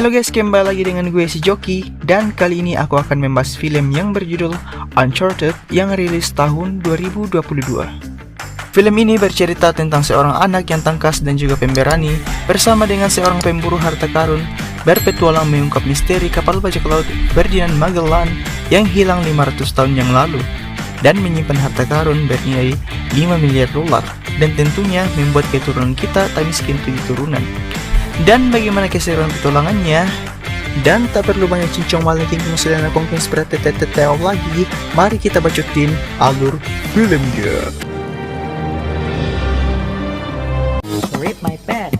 Halo guys, kembali lagi dengan gue si Joki. Dan kali ini aku akan membahas film yang berjudul Uncharted yang rilis tahun 2022. Film ini bercerita tentang seorang anak yang tangkas dan juga pemberani bersama dengan seorang pemburu harta karun berpetualang mengungkap misteri kapal bajak laut Ferdinand Magellan yang hilang 500 tahun yang lalu dan menyimpan harta karun bernilai 5 miliar dolar, dan tentunya membuat keturunan kita tak miskin 7 turunan. Dan bagaimana keseruan petualangannya? Dan tak perlu banyak cincong maling kemudian konten seperti tetel lagi. Mari kita bacotin alur filmnya. Rip my bed.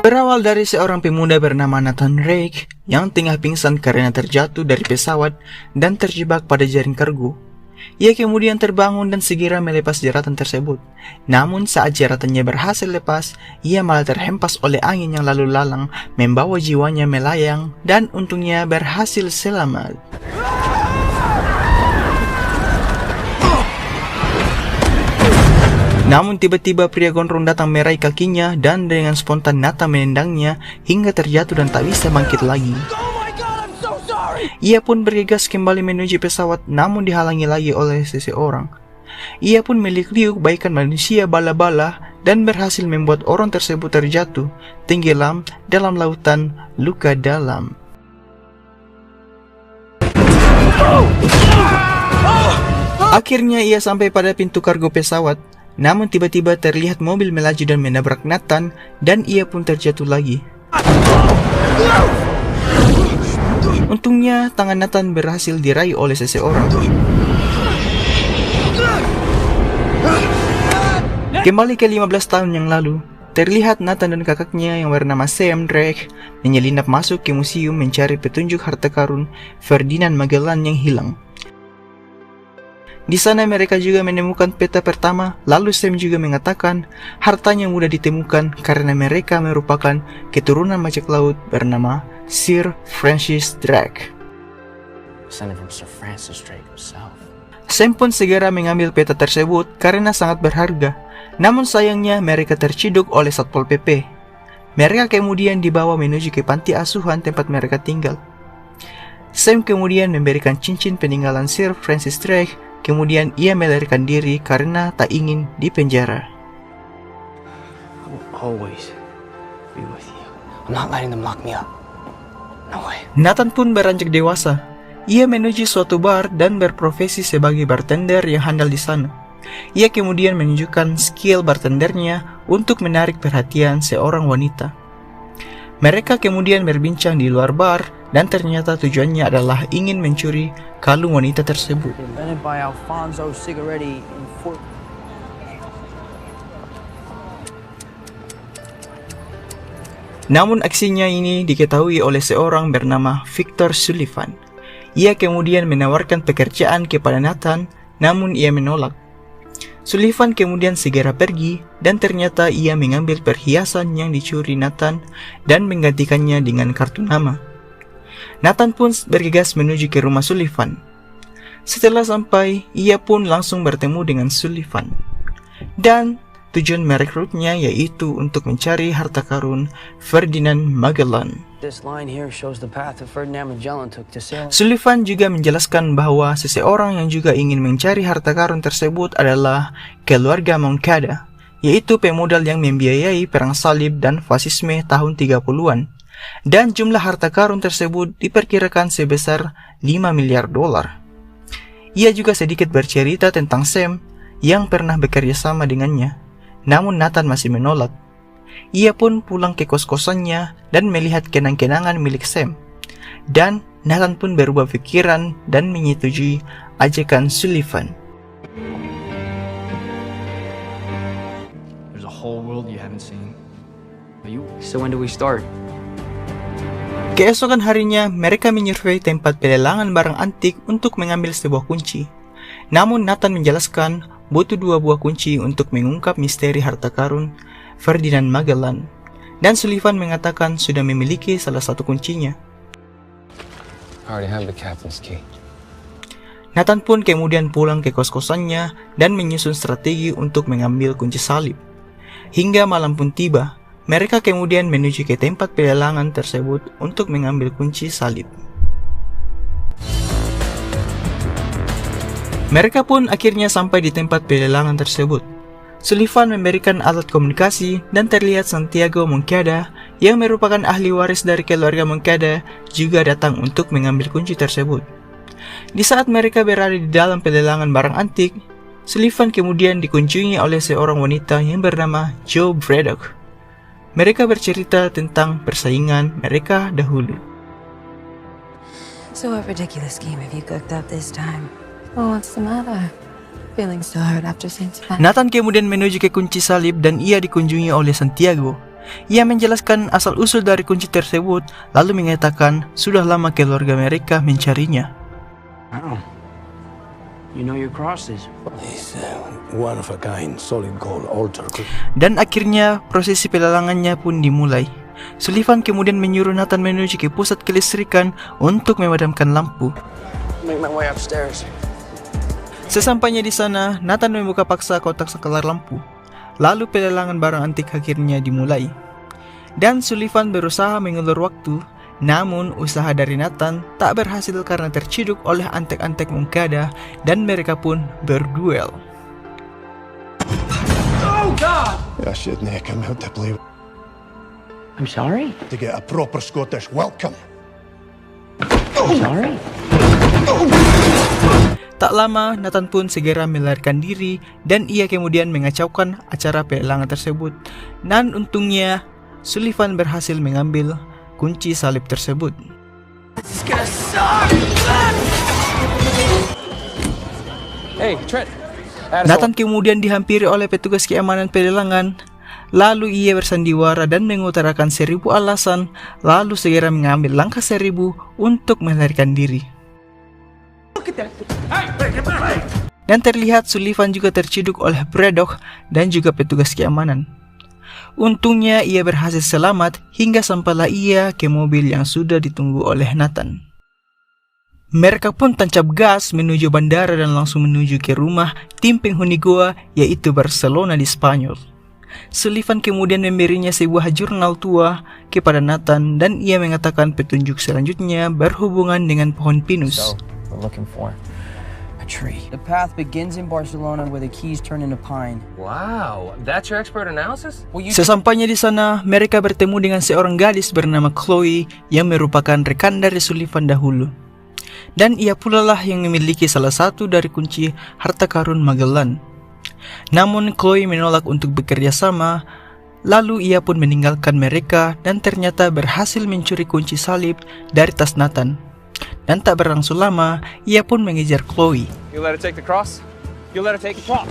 Berawal dari seorang pemuda bernama Nathan Drake yang tengah pingsan karena terjatuh dari pesawat dan terjebak pada jaring kargo. Ia kemudian terbangun dan segera melepas jeratan tersebut. Namun saat jeratannya berhasil lepas, ia malah terhempas oleh angin yang lalu lalang, membawa jiwanya melayang dan untungnya berhasil selamat. Namun tiba-tiba pria gondrong datang meraih kakinya dan dengan spontan Nathan menendangnya hingga terjatuh dan tak bisa bangkit lagi. Ia pun bergegas kembali menuju pesawat namun dihalangi lagi oleh seseorang. Ia pun meliuk-liuk baikan manusia bala-bala dan berhasil membuat orang tersebut terjatuh, tenggelam dalam lautan luka dalam. Akhirnya ia sampai pada pintu kargo pesawat. Namun tiba-tiba terlihat mobil melaju dan menabrak Nathan dan ia pun terjatuh lagi. Untungnya tangan Nathan berhasil diraih oleh seseorang. Kembali ke 15 tahun yang lalu, terlihat Nathan dan kakaknya yang bernama Sam Drake menyelinap masuk ke museum mencari petunjuk harta karun Ferdinand Magellan yang hilang. Di sana mereka juga menemukan peta pertama, lalu Sam juga mengatakan hartanya mudah ditemukan karena mereka merupakan keturunan bajak laut bernama Sir Francis Drake. Sam pun segera mengambil peta tersebut karena sangat berharga. Namun sayangnya mereka terciduk oleh Satpol PP. Mereka kemudian dibawa menuju ke panti asuhan tempat mereka tinggal. Sam kemudian memberikan cincin peninggalan Sir Francis Drake. Kemudian ia melarikan diri karena tak ingin dipenjara. Nathan pun beranjak dewasa. Ia menuju suatu bar dan berprofesi sebagai bartender yang handal di sana. Ia kemudian menunjukkan skill bartendernya untuk menarik perhatian seorang wanita. Mereka kemudian berbincang di luar bar dan ternyata tujuannya adalah ingin mencuri kalung wanita tersebut. Namun aksinya ini diketahui oleh seorang bernama Victor Sullivan. Ia kemudian menawarkan pekerjaan kepada Nathan, namun ia menolak. Sullivan kemudian segera pergi dan ternyata ia mengambil perhiasan yang dicuri Nathan dan menggantikannya dengan kartu nama. Nathan pun bergegas menuju ke rumah Sullivan. Setelah sampai, ia pun langsung bertemu dengan Sullivan. Dan tujuan merekrutnya yaitu untuk mencari harta karun Ferdinand Magellan. Sullivan juga menjelaskan bahwa seseorang yang juga ingin mencari harta karun tersebut adalah keluarga Moncada, yaitu pemodal yang membiayai perang salib dan fasisme tahun 30-an. Dan jumlah harta karun tersebut diperkirakan sebesar 5 miliar dolar. Ia juga sedikit bercerita tentang Sam yang pernah bekerja sama dengannya, namun Nathan masih menolak. Ia pun pulang ke kos-kosannya dan melihat kenang-kenangan milik Sam. Dan Nathan pun berubah pikiran dan menyetujui ajakan Sullivan. There's a whole world you haven't seen. So when do we start? Keesokan harinya, mereka menyurvei tempat pelelangan barang antik untuk mengambil sebuah kunci. Namun Nathan menjelaskan butuh 2 buah kunci untuk mengungkap misteri harta karun Ferdinand Magellan. Dan Sullivan mengatakan sudah memiliki salah satu kuncinya. Nathan pun kemudian pulang ke kos-kosannya dan menyusun strategi untuk mengambil kunci salib. Hingga malam pun tiba, mereka kemudian menuju ke tempat pelelangan tersebut untuk mengambil kunci salib. Mereka pun akhirnya sampai di tempat pelelangan tersebut. Sullivan memberikan alat komunikasi dan terlihat Santiago Moncada yang merupakan ahli waris dari keluarga Moncada juga datang untuk mengambil kunci tersebut. Di saat mereka berada di dalam pelelangan barang antik, Sullivan kemudian dikunjungi oleh seorang wanita yang bernama Jo Braddock. Mereka bercerita tentang persaingan mereka dahulu. So what ridiculous game have you cooked up this time? Oh, what's the matter? Feeling so hurt after Saint Sebastian. Nathan kemudian menuju ke kunci salib dan ia dikunjungi oleh Santiago. Ia menjelaskan asal-usul dari kunci tersebut, lalu mengatakan sudah lama keluarga mereka mencarinya. Wow. You know your crosses. He's one of a kind, solid gold altar. Dan akhirnya prosesi pelelangannya pun dimulai. Sullivan kemudian menyuruh Nathan menuju ke pusat kelistrikan untuk memadamkan lampu. Make my way upstairs. Sesampainya di sana, Nathan membuka paksa kotak saklar lampu. Lalu pelelangan barang antik akhirnya dimulai. Dan Sullivan berusaha mengulur waktu, namun usaha dari Nathan tak berhasil karena terciduk oleh antek-antek Moncada dan mereka pun berduel. Jag should not come out to play I'm sorry. to get a proper Scottish welcome. I'm sorry. Tak lama, Nathan pun segera melarikan diri dan ia kemudian mengacaukan acara pelelangan tersebut. Dan untungnya, Sullivan berhasil mengambil kunci salib tersebut. Hey, Trent. Nathan kemudian dihampiri oleh petugas keamanan pelelangan. Lalu ia bersandiwara dan mengutarakan 1000 alasan, lalu segera mengambil langkah 1000 untuk melarikan diri. Dan terlihat Sullivan juga terciduk oleh Braddock dan juga petugas keamanan. Untungnya ia berhasil selamat hingga sampailah ia ke mobil yang sudah ditunggu oleh Nathan. Mereka pun tancap gas menuju bandara dan langsung menuju ke rumah tim penghuni goa, yaitu Barcelona di Spanyol. Sullivan kemudian memberinya sebuah jurnal tua kepada Nathan dan ia mengatakan petunjuk selanjutnya berhubungan dengan pohon pinus. So, we're looking for a tree. The path begins in Barcelona where the keys turn into pine. Wow, that's your expert analysis? Well, you Sesampainya di sana, mereka bertemu dengan seorang gadis bernama Chloe yang merupakan rekan dari Sullivan dahulu. Dan ia pula lah yang memiliki salah satu dari kunci harta karun Magellan. Namun Chloe menolak untuk bekerja sama, lalu ia pun meninggalkan mereka dan ternyata berhasil mencuri kunci salib dari tas Nathan. Dan tak berlangsung lama, ia pun mengejar Chloe. You let her take the cross? You let her take the cross?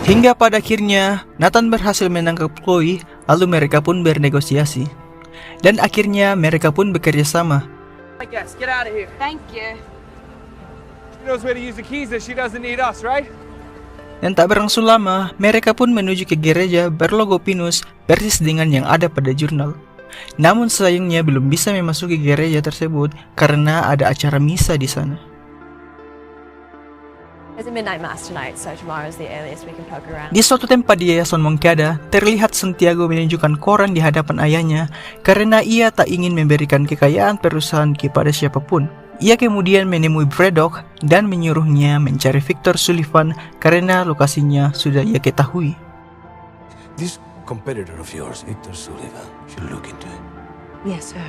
Hingga pada akhirnya, Nathan berhasil menangkap Chloe, lalu mereka pun bernegosiasi. Dan akhirnya mereka pun bekerja sama. I guess, get out of here. Thank you. She knows where to use the keys if she doesn't need us, right? Dan tak berlangsung lama, mereka pun menuju ke gereja berlogo pinus persis dengan yang ada pada jurnal. Namun sayangnya belum bisa memasuki gereja tersebut karena ada acara misa di sana. There's a midnight mass tonight, so tomorrow's the earliest we can poke around. Di suatu tempat di Yayasan Moncada, terlihat Santiago menunjukkan koran di hadapan ayahnya karena ia tak ingin memberikan kekayaan perusahaan kepada siapapun. Ia kemudian menemui Braddock dan menyuruhnya mencari Victor Sullivan karena lokasinya sudah ia ketahui. This competitor of yours, Victor Sullivan, should look into it. Yes, sir.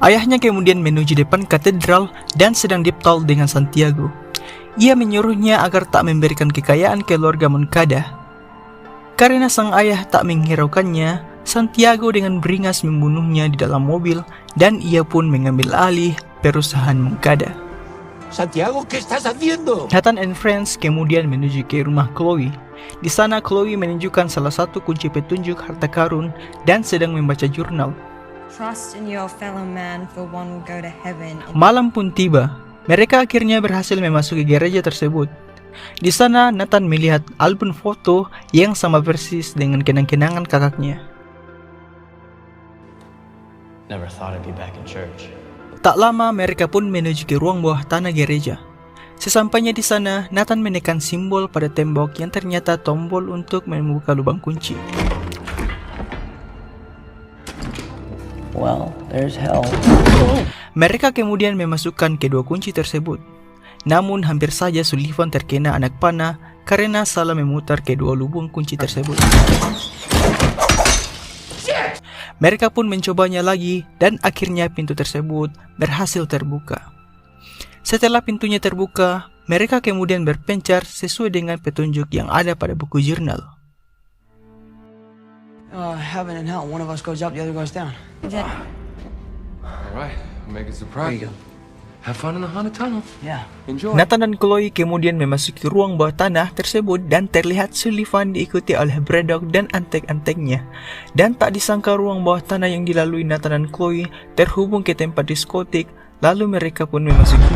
Ayahnya kemudian menuju depan katedral dan sedang deep talk dengan Santiago. Ia menyuruhnya agar tak memberikan kekayaan keluarga Moncada. Karena sang ayah tak menghiraukannya, Santiago dengan beringas membunuhnya di dalam mobil dan ia pun mengambil alih perusahaan Moncada. Santiago, ¿qué estás haciendo? Nathan and friends kemudian menuju ke rumah Chloe. Di sana Chloe menunjukkan salah satu kunci petunjuk harta karun dan sedang membaca jurnal. Trust in your fellow man, for one will go to heaven. Malam pun tiba. Mereka akhirnya berhasil memasuki gereja tersebut. Di sana, Nathan melihat album foto yang sama persis dengan kenang-kenangan kakaknya. Never thought I'd be back in church. Tak lama, mereka pun menuju ke ruang bawah tanah gereja. Sesampainya di sana, Nathan menekan simbol pada tembok yang ternyata tombol untuk membuka lubang kunci. Well, there's hell. Mereka kemudian memasukkan kedua kunci tersebut. Namun hampir saja Sullivan terkena anak panah karena salah memutar kedua lubang kunci tersebut. Mereka pun mencobanya lagi dan akhirnya pintu tersebut berhasil terbuka. Setelah pintunya terbuka, mereka kemudian berpencar sesuai dengan petunjuk yang ada pada buku jurnal. Heaven and hell. One of us goes up, the other goes down. All right, make it There surprise. you go. Have fun in the haunted tunnel. Yeah. Enjoy. Nathan dan Chloe kemudian memasuki ruang bawah tanah tersebut dan terlihat Sullivan diikuti oleh Braddock dan antek-anteknya. Dan tak disangka ruang bawah tanah yang dilalui Nathan dan Chloe terhubung ke tempat diskotik, lalu mereka pun memasuki.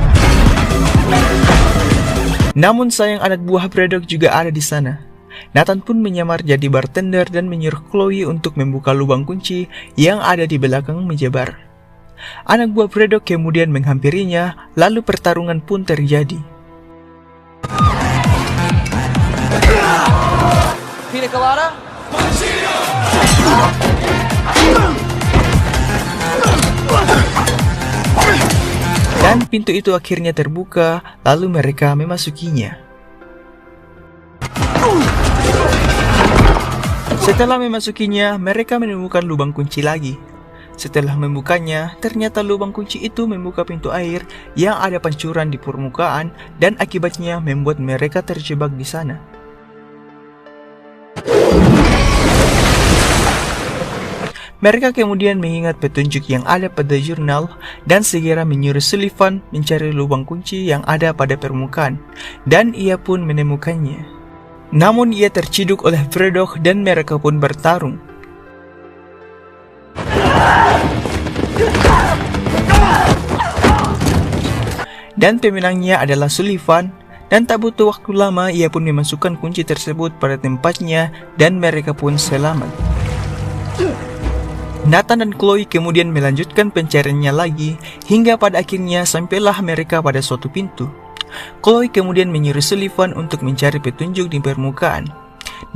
Namun sayang anak buah Braddock juga ada di sana. Nathan pun menyamar jadi bartender dan menyuruh Chloe untuk membuka lubang kunci yang ada di belakang meja bar. Anak buah Braddock kemudian menghampirinya, lalu pertarungan pun terjadi. Pina colada? Dan pintu itu akhirnya terbuka, lalu mereka memasukinya. Setelah memasukinya, mereka menemukan lubang kunci lagi. Setelah membukanya, ternyata lubang kunci itu membuka pintu air yang ada pancuran di permukaan dan akibatnya membuat mereka terjebak di sana. Mereka kemudian mengingat petunjuk yang ada pada jurnal dan segera menyuruh Sullivan mencari lubang kunci yang ada pada permukaan, dan ia pun menemukannya. Namun ia terciduk oleh Braddock dan mereka pun bertarung. Dan pemenangnya adalah Sullivan, dan tak butuh waktu lama ia pun memasukkan kunci tersebut pada tempatnya dan mereka pun selamat. Nathan dan Chloe kemudian melanjutkan pencariannya lagi hingga pada akhirnya sampailah mereka pada suatu pintu. Chloe kemudian menyuruh Sullivan untuk mencari petunjuk di permukaan,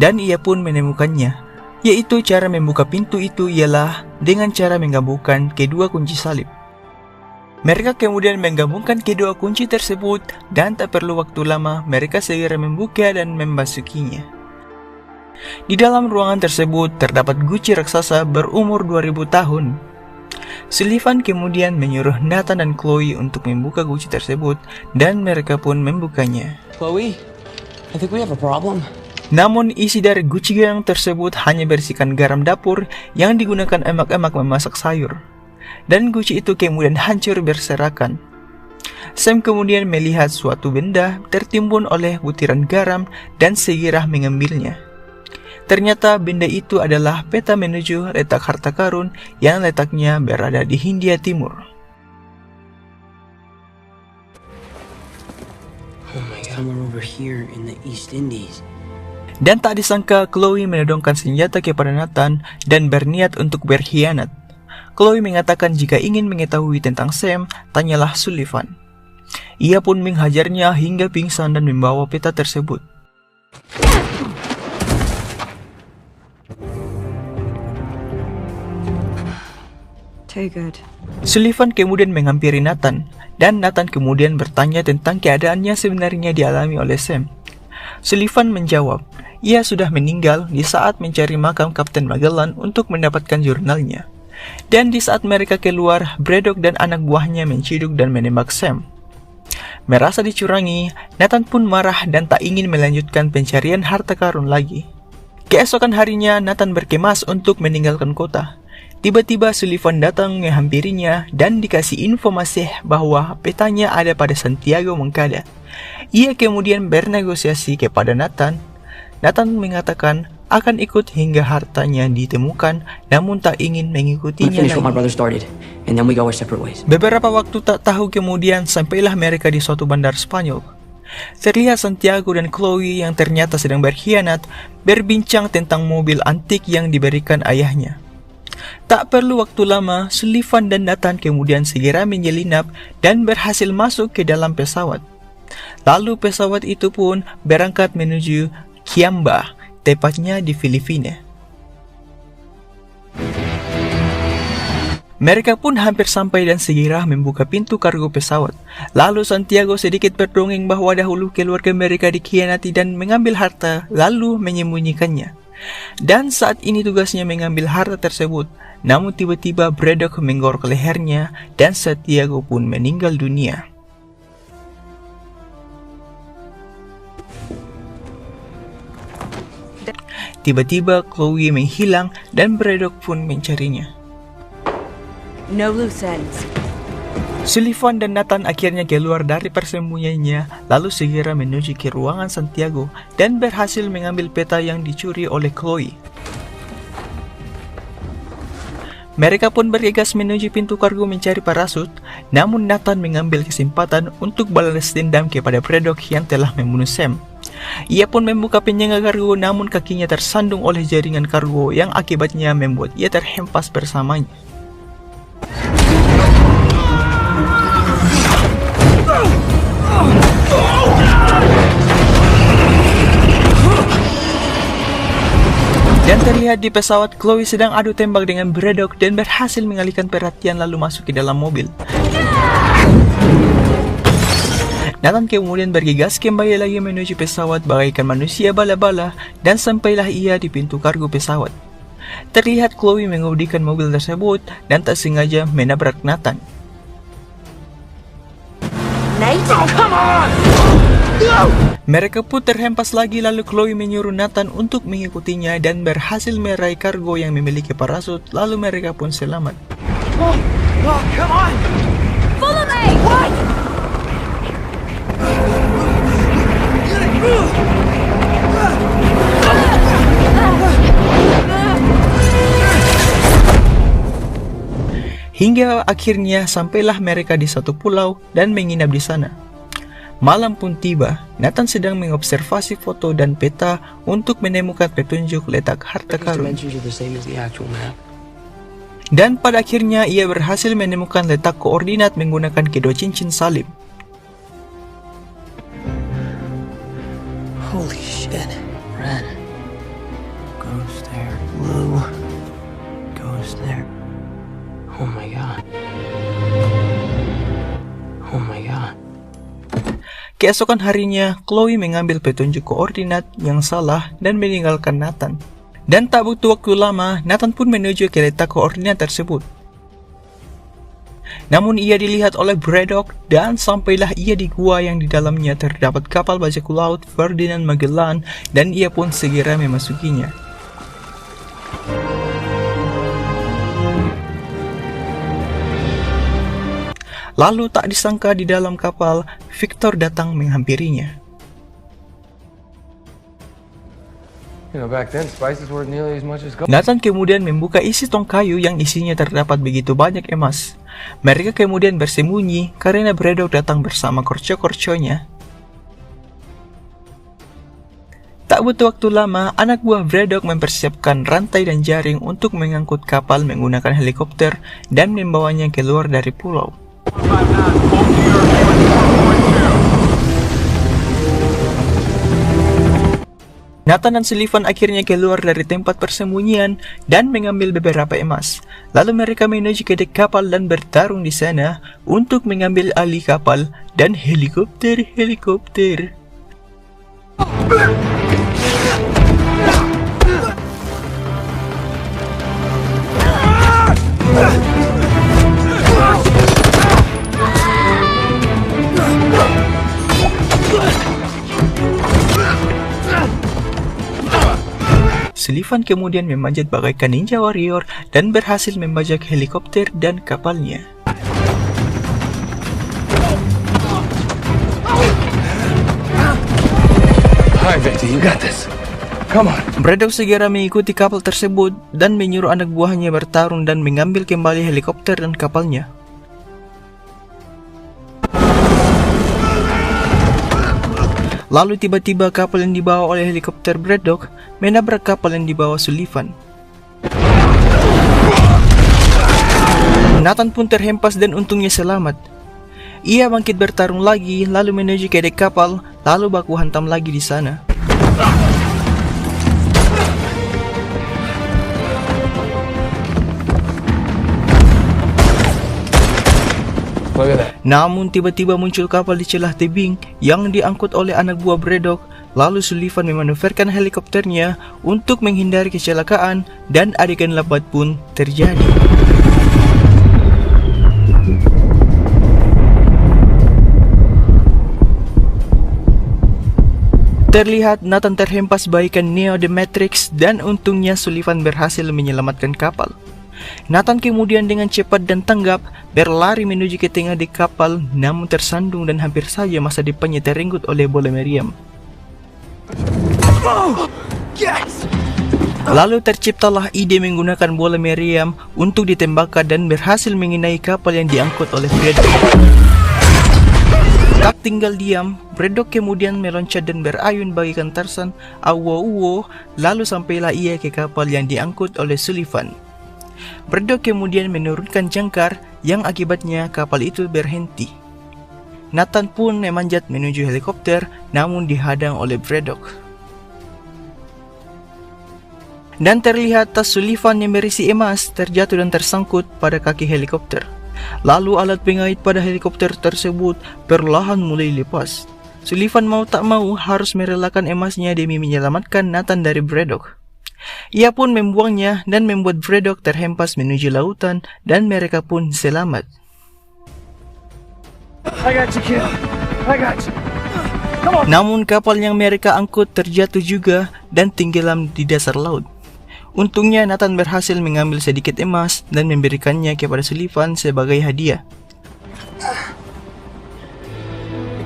dan ia pun menemukannya, yaitu cara membuka pintu itu ialah dengan cara menggabungkan kedua kunci salib. Mereka kemudian menggabungkan kedua kunci tersebut dan tak perlu waktu lama mereka segera membuka dan memasukinya. Di dalam ruangan tersebut terdapat guci raksasa berumur 2000 tahun. Sullivan kemudian menyuruh Nathan dan Chloe untuk membuka guci tersebut dan mereka pun membukanya. Chloe, I think we have a problem. Namun isi dari guci yang tersebut hanya berisikan garam dapur yang digunakan emak-emak memasak sayur. Dan guci itu kemudian hancur berserakan. Sam kemudian melihat suatu benda tertimbun oleh butiran garam dan segera mengambilnya. Ternyata benda itu adalah peta menuju letak harta karun yang letaknya berada di Hindia Timur. Oh my God. Somewhere over here in the East Indies. Dan tak disangka Chloe menodongkan senjata kepada Nathan dan berniat untuk berkhianat. Chloe mengatakan jika ingin mengetahui tentang Sam, tanyalah Sullivan. Ia pun menghajarnya hingga pingsan dan membawa peta tersebut. Too good. Sullivan kemudian menghampiri Nathan, dan Nathan kemudian bertanya tentang keadaannya sebenarnya dialami oleh Sam. Sullivan menjawab, ia sudah meninggal di saat mencari makam Kapten Magellan untuk mendapatkan jurnalnya. Dan di saat mereka keluar, Braddock dan anak buahnya menciduk dan menembak Sam. Merasa dicurangi, Nathan pun marah dan tak ingin melanjutkan pencarian harta karun lagi. Keesokan harinya, Nathan berkemas untuk meninggalkan kota. Tiba-tiba Sullivan datang menghampirinya dan dikasih informasi bahwa petanya ada pada Santiago Moncada. Ia kemudian bernegosiasi kepada Nathan. Nathan mengatakan akan ikut hingga hartanya ditemukan, namun tak ingin mengikutinya Finish what my lagi. brother started, and then we go our separate ways. Beberapa waktu tak tahu kemudian sampailah mereka di suatu bandar Spanyol. Terlihat Santiago dan Chloe yang ternyata sedang berkhianat berbincang tentang mobil antik yang diberikan ayahnya. Tak perlu waktu lama, Sullivan dan Nathan kemudian segera menyelinap dan berhasil masuk ke dalam pesawat. Lalu pesawat itu pun berangkat menuju Kiamba, tepatnya di Filipina. Mereka pun hampir sampai dan segera membuka pintu kargo pesawat. Lalu Santiago sedikit berdongeng bahwa dahulu keluarga mereka dikhianati dan mengambil harta, lalu menyembunyikannya. Dan saat ini tugasnya mengambil harta tersebut. Namun tiba-tiba Braddock menggorok lehernya dan Santiago pun meninggal dunia. Tiba-tiba Chloe menghilang dan Braddock pun mencarinya. No loose ends. Sullivan dan Nathan akhirnya keluar dari persembunyiannya, lalu segera menuju ke ruangan Santiago dan berhasil mengambil peta yang dicuri oleh Chloe. Mereka pun bergegas menuju pintu kargo mencari parasut, namun Nathan mengambil kesempatan untuk balas dendam kepada Braddock yang telah membunuh Sam. Ia pun membuka penyangga kargo, namun kakinya tersandung oleh jaringan kargo yang akibatnya membuat ia terhempas bersamanya. Dan terlihat di pesawat Chloe sedang adu tembak dengan Braddock dan berhasil mengalihkan perhatian lalu masuk ke dalam mobil. Nathan kemudian bergegas kembali lagi menuju pesawat bagaikan manusia bala-bala dan sampailah ia di pintu kargo pesawat. Terlihat Chloe mengemudikan mobil tersebut dan tak sengaja menabrak Nathan. Mereka pun terhempas lagi lalu Chloe menyuruh Nathan untuk mengikutinya dan berhasil meraih kargo yang memiliki parasut lalu mereka pun selamat. Follow me! What? Hingga akhirnya sampailah mereka di satu pulau dan menginap di sana. Malam pun tiba, Nathan sedang mengobservasi foto dan peta untuk menemukan petunjuk letak harta karun. Dimensions are the same as the actual map. Dan pada akhirnya ia berhasil menemukan letak koordinat menggunakan kedua cincin salib. Holy shit. Red. Goes there. Blue. Goes there. Oh my god. Oh my god. Keesokan harinya, Chloe mengambil petunjuk koordinat yang salah dan meninggalkan Nathan. Dan tak butuh waktu lama, Nathan pun menuju ke letak koordinat tersebut. Namun ia dilihat oleh Braddock dan sampailah ia di gua yang di dalamnya terdapat kapal bajak laut Ferdinand Magellan dan ia pun segera memasukinya. Lalu tak disangka di dalam kapal, Victor datang menghampirinya. You know, back then, spices weren't nearly as much as gold. Nathan kemudian membuka isi tong kayu yang isinya terdapat begitu banyak emas. Mereka kemudian bersembunyi karena Braddock datang bersama korco-korconya. Tak butuh waktu lama, anak buah Braddock mempersiapkan rantai dan jaring untuk mengangkut kapal menggunakan helikopter dan membawanya keluar dari pulau. Nathan dan Sullivan akhirnya keluar dari tempat persembunyian dan mengambil beberapa emas. Lalu mereka menuju ke dek kapal dan bertarung di sana untuk mengambil alih kapal dan helikopter. Sullivan kemudian memanjat bagaikan ninja warrior dan berhasil membajak helikopter dan kapalnya. Hi, Victor, you got this. Come on. Braddock segera mengikuti kapal tersebut dan menyuruh anak buahnya bertarung dan mengambil kembali helikopter dan kapalnya. Lalu tiba-tiba kapal yang dibawa oleh helikopter Braddock menabrak kapal yang dibawa Sullivan. Nathan pun terhempas dan untungnya selamat. Ia bangkit bertarung lagi, lalu menuju ke dek kapal, lalu baku hantam lagi di sana. Look at that. Namun tiba-tiba muncul kapal di celah tebing yang diangkut oleh anak buah Braddock, lalu Sullivan memanuverkan helikopternya untuk menghindari kecelakaan dan adegan lebat pun terjadi. Terlihat Nathan terhempas bagaikan Neo The Matrix dan untungnya Sullivan berhasil menyelamatkan kapal. Nathan kemudian dengan cepat dan tanggap berlari menuju ke tengah dek kapal, namun tersandung dan hampir saja masa depannya terenggut oleh bola meriam. Lalu terciptalah ide menggunakan bola meriam untuk ditembakkan dan berhasil mengenai kapal yang diangkut oleh Braddock. Tak tinggal diam, Braddock kemudian meloncat dan berayun bagaikan Tarzan, awo-uwo, lalu sampailah ia ke kapal yang diangkut oleh Sullivan. Braddock kemudian menurunkan jangkar yang akibatnya kapal itu berhenti. Nathan pun memanjat menuju helikopter namun dihadang oleh Braddock. Dan terlihat tas Sullivan yang berisi emas terjatuh dan tersangkut pada kaki helikopter. Lalu alat pengait pada helikopter tersebut perlahan mulai lepas. Sullivan mau tak mau harus merelakan emasnya demi menyelamatkan Nathan dari Braddock. Ia pun membuangnya dan membuat Braddock terhempas menuju lautan dan mereka pun selamat. Namun kapal yang mereka angkut terjatuh juga dan tenggelam di dasar laut. Untungnya Nathan berhasil mengambil sedikit emas dan memberikannya kepada Sullivan sebagai hadiah.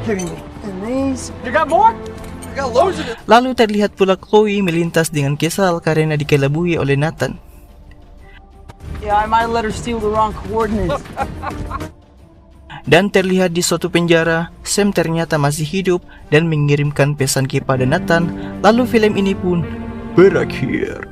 You got more? I got loads of it. Lalu terlihat pula Chloe melintas dengan kesal karena dikelabui oleh Nathan. Yeah, I might have let her steal the wrong coordinates. Dan terlihat di suatu penjara, Sam ternyata masih hidup dan mengirimkan pesan kepada Nathan. Lalu film ini pun berakhir.